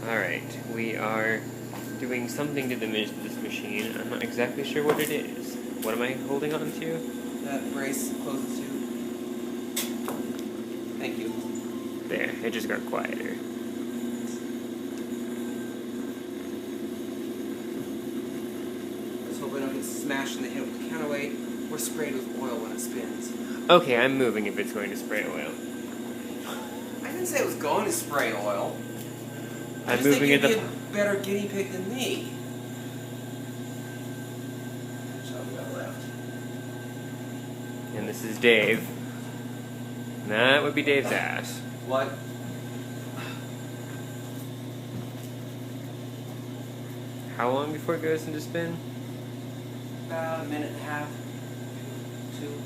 Alright, we are doing something to this machine. I'm not exactly sure what it is. What am I holding on to? That brace closes you. Thank you. There, it just got quieter. Let's hope I don't get smashed in the head with the counterweight or sprayed with oil when it spins. Okay, I'm moving if it's going to spray oil. I didn't say it was going to spray oil. I'm moving it you'd be a better guinea pig than me. That's all we got left. And this is Dave. And that would be Dave's ass. What? How long before it goes into spin? About a minute and a half. 2.